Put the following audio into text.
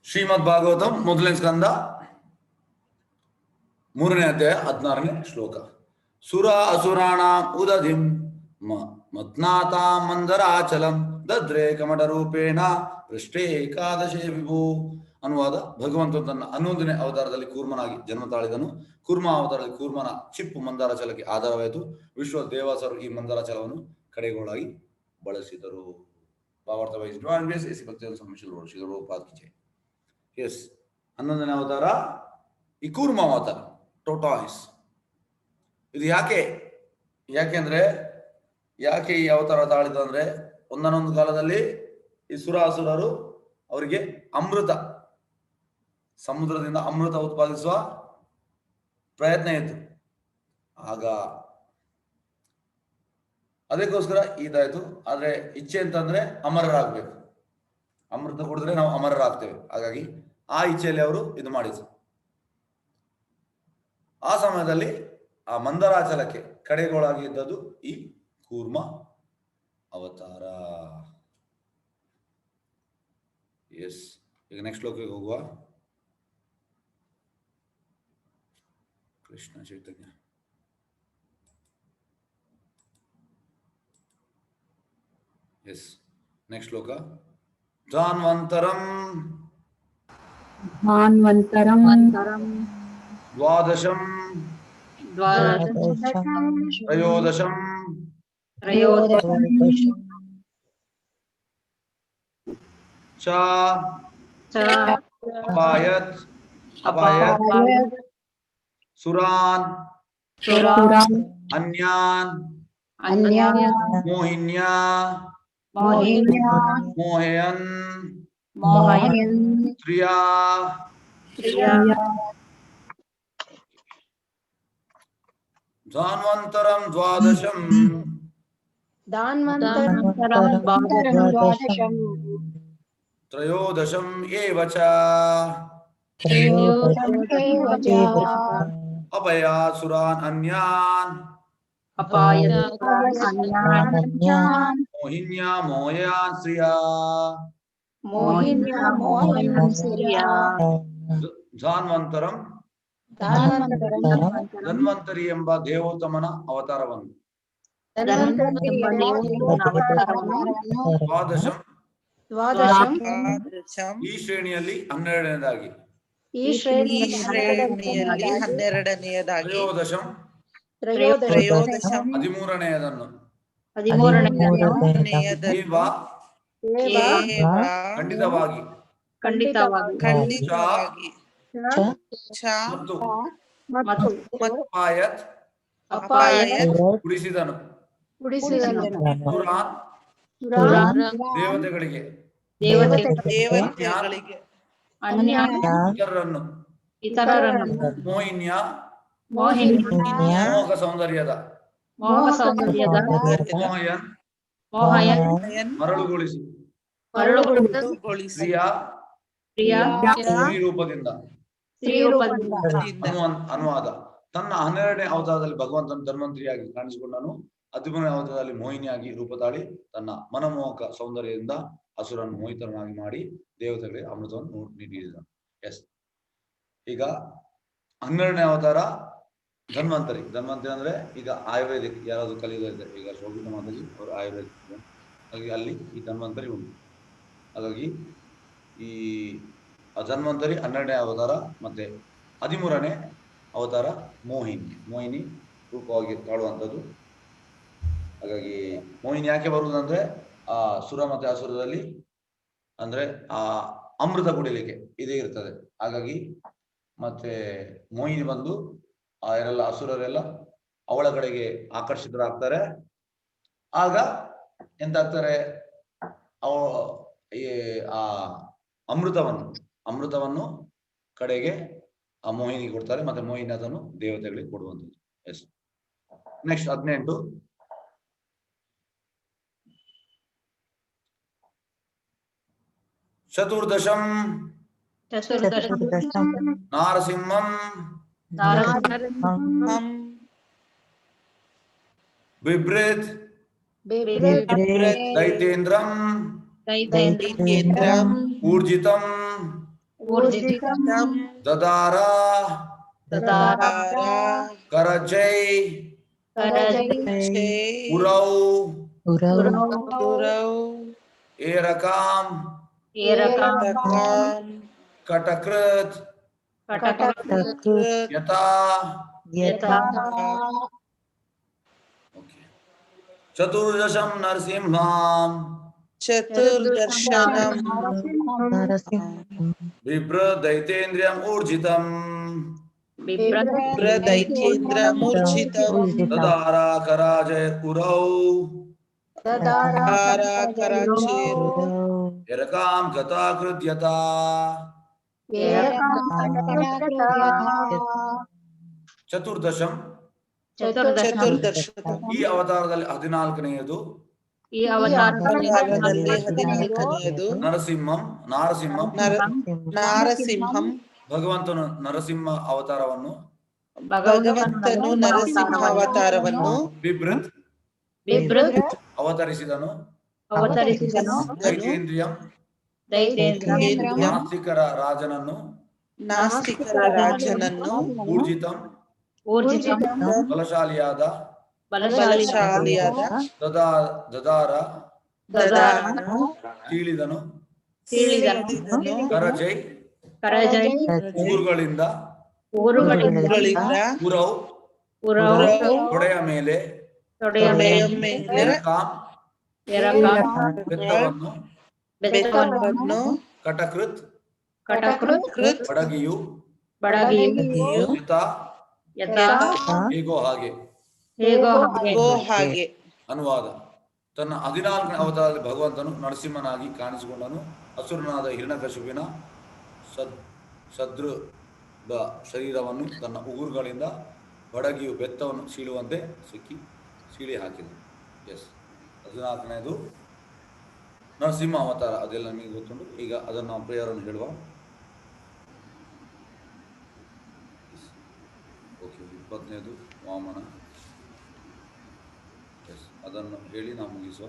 ಶ್ರೀಮದ್ ಭಾಗವತಂ ಮೊದಲನೇ ಸ್ಕಂದ 3ನೇ ಅಧ್ಯಾಯ 16ನೇ ಶ್ಲೋಕ. ಸುರ ಅಸುರಾಣಾಂ ಉದಧಿಂ ಮತ್ನಾತಾ ಮಂದರಾಚಲಂ ದದ್ರೇ ಕಮಟ ರೂಪೇಣ ಪೃಷ್ಠೇ ಏಕಾದಶೇ ವಿಭು. ಅನುವಾದ: ಭಗವಂತ ತನ್ನ 11ನೇ ಅವತಾರದಲ್ಲಿ ಕೂರ್ಮನಾಗಿ ಜನ್ಮ ತಾಳಿದನು. ಕೂರ್ಮ ಅವತಾರದಲ್ಲಿ ಕೂರ್ಮನ ಚಿಪ್ಪು ಮಂದಾರಾಚಲಕ್ಕೆ ಆಧಾರವಾಯಿತು. ವಿಶ್ವ ದೇವಾಸರು ಈ ಮಂದಾರಾಚಲವನ್ನು ಕಡೆಗೋಳಾಗಿ ಬಳಸಿದರು. ಭಾವಾರ್ಥ ವೈಸ್ ಎಸಿ ಭಕ್ತಿಯನ್ನು ಸಂಮಿಶ್ರ ಶ್ರೀ ಎಸ್ 11ನೇ ಅವತಾರ ಈ ಕೂರ್ಮ ಅವತಾರ ಟೋಟಾಯ್ಸ್. ಇದು ಯಾಕೆಂದ್ರೆ ಯಾಕೆ ಈ ಅವತಾರ ತಾಳಿದ ಅಂದ್ರೆ ಒಂದೊಂದು ಕಾಲದಲ್ಲಿ ಈ ಸುರಾಸುರರು ಅವರಿಗೆ ಅಮೃತ, ಸಮುದ್ರದಿಂದ ಅಮೃತ ಉತ್ಪಾದಿಸುವ ಪ್ರಯತ್ನ ಇತ್ತು. ಆಗ ಅದಕ್ಕೋಸ್ಕರ ಇದಾಯ್ತು. ಆದ್ರೆ ಇಚ್ಛೆ ಅಂತಂದ್ರೆ ಅಮರರಾಗಬೇಕು, ಅಮೃತ ಕುಡಿದ್ರೆ ನಾವು ಅಮರರಾಗ್ತೇವೆ. ಹಾಗಾಗಿ ಆ ಇಚ್ಛೆಯಲ್ಲಿ ಅವರು ಇದು ಮಾಡಿದ್ರು. ಆ ಸಮಯದಲ್ಲಿ ಆ ಮಂದರಾಚಲಕ್ಕೆ ಕಡೆಗೋಳಾಗಿದ್ದದ್ದು ಈ ಕೂರ್ಮ ಅವತಾರ. ಎಸ್, ಈಗ ನೆಕ್ಸ್ಟ್ ಶ್ಲೋಕಕ್ಕೆ ಹೋಗುವ. ಕೃಷ್ಣ ಚೈತನ್ಯ. ಎಸ್, ನೆಕ್ಸ್ಟ್ ಶ್ಲೋಕ. ಧಾನ್ವಂತರಂ ದ್ವಾದಶಂ ತ್ರಯೋದಶಂ ಚ ಅಪಾಯತ್ ಸುರಾನ್ ಅನ್ಯಾನ್ ಮೋಹಿನ್ಯಾ ಮೋಹಯನ್ ಶ್ರಿಯಾ ಧಾನ್ವಂತರಂ ದ್ವಾದಶಂ ತ್ರಯೋದಶಂ ಏವ ಚ ಅಭಯಾತ್ ಸುರಾನ್ ಅನ್ಯಾನ್ ಮೋಹಿನ್ಯಾ ಮೋಹಯಾನ್ ಶ್ರಿಯಾ. ಧಾನ್ವಂತರಂ ಧನ್ವಂತರಿ ಎಂಬ ದೇವೋತ್ತಮನ ಅವತಾರವನ್ನು, ದ್ವಾದಶಂ ಈ ಶ್ರೇಣಿಯಲ್ಲಿ 12ನೇದಾಗಿ, ತ್ರಯೋದಶಂ 13ನೇದನ್ನು, ಖಂಡಿತವಾಗಿ ಮತ್ತು ಉಳಿಸಿದನು ದೇವತೆಗಳಿಗೆ ಇತರರನ್ನು ಮೋಹಿನ್ಯ ಮೋಹ ಸೌಂದರ್ಯದ ಮೋಹಯನ್ ಮರಳುಗೊಳಿಸಿ ಸ್ತ್ರೀ ರೂಪದಿಂದ. ಅನುವಾದ: ತನ್ನ 12ನೇ ಅವತಾರದಲ್ಲಿ ಭಗವಂತನ ಧನ್ವಂತರಿಯಾಗಿ ಕಾಣಿಸಿಕೊಂಡನು. 13ನೇ ಅವತಾರದಲ್ಲಿ ಮೋಹಿನಿಯಾಗಿ ರೂಪ ತಾಳಿ ತನ್ನ ಮನಮೋಹಕ ಸೌಂದರ್ಯದಿಂದ ಅಸುರನ್ನು ಮೋಹಿತರನ್ನಾಗಿ ಮಾಡಿ ದೇವತೆಗಳಿಗೆ ಅಮೃತವನ್ನು ನೀಡಿದನು. ಎಸ್, ಈಗ 12ನೇ ಅವತಾರ ಧನ್ವಂತರಿ. ಅಂದ್ರೆ ಈಗ ಆಯುರ್ವೇದಿಕ್ ಯಾರಾದ್ರೂ ಕಲಿಯೋದಿದೆ, ಈಗ ಶೋಭಿತ ಮಾತಾಜಿ ಅವರು ಆಯುರ್ವೇದಿಕ್, ಹಾಗಾಗಿ ಅಲ್ಲಿ ಈ ಧನ್ವಂತರಿ ಉಂಟು. ಹಾಗಾಗಿ ಈ ಧನ್ವಂತರಿ 12ನೇ ಅವತಾರ. ಮತ್ತೆ 13ನೇ ಅವತಾರ ಮೋಹಿನಿ ರೂಪವಾಗಿ ತಾಳುವಂಥದ್ದು. ಹಾಗಾಗಿ ಮೋಹಿನಿ ಯಾಕೆ ಬರುವುದಂದ್ರೆ ಆ ಸುರ ಮತ್ತೆ ಅಸುರದಲ್ಲಿ ಅಂದ್ರೆ ಆ ಅಮೃತ ಕುಡಿಲಿಕ್ಕೆ ಇದೇ ಇರ್ತದೆ. ಹಾಗಾಗಿ ಮತ್ತೆ ಮೋಹಿನಿ ಬಂದು ಆ ಯಾರೆಲ್ಲ ಅಸುರರೆಲ್ಲ ಅವಳ ಕಡೆಗೆ ಆಕರ್ಷಿತರಾಗ್ತಾರೆ. ಆಗ ಎಂತಾಗ್ತಾರೆ, ಆ ಅಮೃತವನ್ನು ಕಡೆಗೆ ಆ ಮೋಹಿನಿ ಕೊಡ್ತಾರೆ. ಮತ್ತೆ ಮೋಹಿನಿ ಅದನ್ನು ದೇವತೆಗಳಿಗೆ ಕೊಡುವಂಥದ್ದು. S, next 18. ಚತುರ್ದಶಂ ನಾರಸಿಂಹಂ ಬಿಭ್ರೇತ್ ದೈತೇಂದ್ರಂ ಊರ್ಜಿತಂ ऊर्जितं ददार ददार करजै करजै उरौ उरौ एरकाम एरकाम कटकृत कटकृत यथा यथा चतुर्दशम नरसिंहम चतुर्दशनं बिभ्रदैतेन्द्रियम ऊर्जितम बिभ्रदैत्येन्द्रमूर्छितं ददार कराजय उरौ कराचेर एरकाम गताकृत यथा ಚತುರ್ದಶಂ ಈ ಅವತಾರದಲ್ಲಿ 14ನೆಯದು ಈ ಅವತಾರದಲ್ಲಿ ನಾರಸಿಂಹಂ ಭಗವಂತನು ನರಸಿಂಹ ಅವತಾರವನ್ನು ಬಿಭೃತ್ ಅವತರಿಸಿದನು ದೈತೇಂದ್ರಿಯಂ ನಾಸ್ತಿಕರ ರಾಜನನ್ನು ಊರ್ಜಿತಂ ಬಲಶಾಲಿಯಾದ ದದಾರ ಕೀಳಿದನು ಕರಜೈ ಉಗುರುಗಳಿಂದ ಉರೌ ತೊಡೆಯ ಮೇಲೆ ಬೆತ್ತವನ್ನು ಕಟಕೃತ್ ಬಡಗಿಯು ಯಥಾ ಹೇಗೋ ಹಾಗೆ ಅನುವಾದ. ತನ್ನ 14ನೇ ಅವತಾರದಲ್ಲಿ ಭಗವಂತನು ನರಸಿಂಹನಾಗಿ ಕಾಣಿಸಿಕೊಂಡನು. ಅಸುರನಾದ ಹಿರಣ್ಯಕಶಿಪುವಿನ ಸದೃಢ ಶರೀರವನ್ನು ತನ್ನ ಉಗುರುಗಳಿಂದ ಬಡಗಿಯು ಬೆತ್ತವನ್ನು ಸೀಳುವಂತೆ ಸೀಳಿ ಹಾಕಿದನು. ಎಸ್, 14ನೇದು ನರಸಿಂಹ ಅವತಾರ. ಅದೆಲ್ಲ ನಿಮಗೆ ಗೊತ್ತುಂಟು. ಈಗ ಅದನ್ನು ನಾವು ಪ್ರೇಯರನ್ನು ಹೇಳುವ. ಓಕೆ, 20ನೇದು ವಾಮನ. ಎಸ್, ಅದನ್ನು ಹೇಳಿ ನಾವು ಮುಗಿಸುವ.